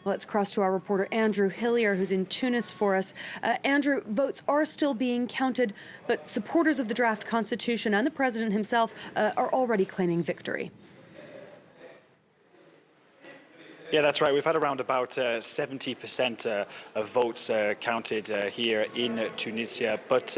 Well, let's cross to our reporter Andrew Hilliar, who's in Tunis for us. Andrew, votes are still being counted, but supporters of the draft constitution and the president himself are already claiming victory. Yeah, that's right. We've had around about 70% of votes counted here in Tunisia. But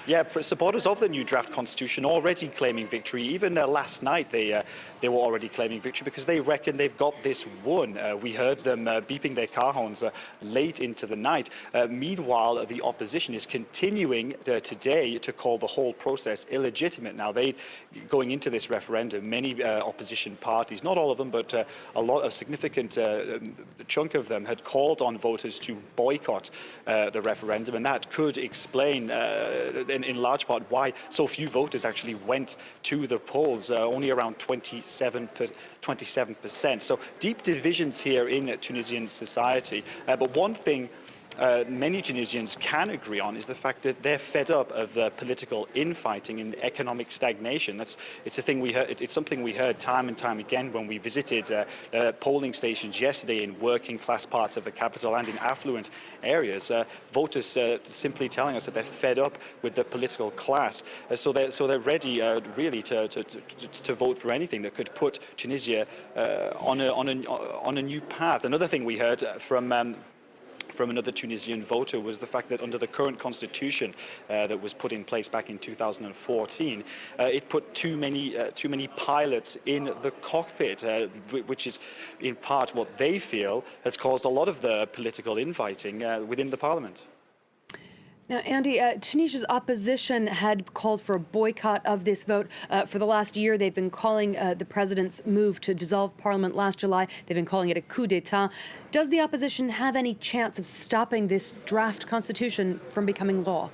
yeah, supporters of the new draft constitution already claiming victory. Even last night, they were already claiming victory because they reckon they've got this won. We heard them beeping their car horns late into the night. Meanwhile, the opposition is continuing today to call the whole process illegitimate. Now, going into this referendum, many opposition parties, not all of them, but a lot of significant chunk of them had called on voters to boycott the referendum, and that could explain in large part why so few voters actually went to the polls, only around 27%. So deep divisions here in Tunisian society. But one thing many Tunisians can agree on is the fact that they're fed up of the political infighting and economic stagnation. It's a thing we heard. It's something we heard time and time again when we visited polling stations yesterday in working class parts of the capital and in affluent areas. Voters simply telling us that they're fed up with the political class. So they're ready really to vote for anything that could put Tunisia on a new path. Another thing we heard from another Tunisian voter was the fact that under the current constitution that was put in place back in 2014, it put too many pilots in the cockpit, which is in part what they feel has caused a lot of the political infighting within the parliament. Now, Andy, Tunisia's opposition had called for a boycott of this vote. For the last year, they've been calling the president's move to dissolve parliament last July. They've been calling it a coup d'etat. Does the opposition have any chance of stopping this draft constitution from becoming law?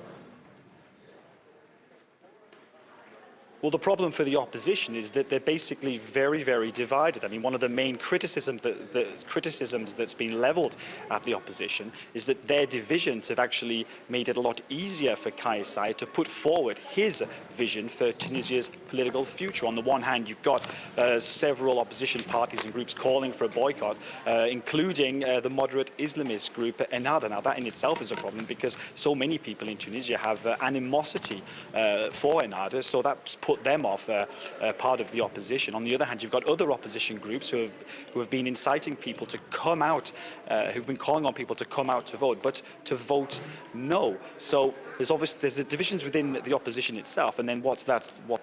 Well, the problem for the opposition is that they're basically very, very divided. I mean, one of the main criticisms that's been levelled at the opposition is that their divisions have actually made it a lot easier for Kais Saied to put forward his vision for Tunisia's political future. On the one hand, you've got several opposition parties and groups calling for a boycott, including the moderate Islamist group Ennahda. Now, that in itself is a problem because so many people in Tunisia have animosity for Ennahda, so that's put them off part of the opposition. On the other hand, you've got other opposition groups who have been inciting people to come out, who've been calling on people to come out to vote, but to vote no. So there's the divisions within the opposition itself, and then what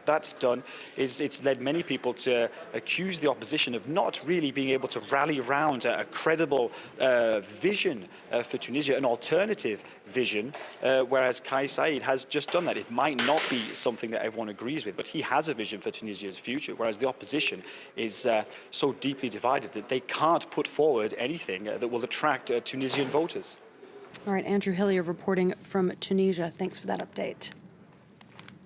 that's done is it's led many people to accuse the opposition of not really being able to rally around a credible vision for Tunisia, an alternative vision, whereas Kais Saied has just done that. It might not be something that everyone agrees with, but he has a vision for Tunisia's future, whereas the opposition is so deeply divided that they can't put forward anything that will attract Tunisian voters. All right, Andrew Hilliar reporting from Tunisia. Thanks for that update.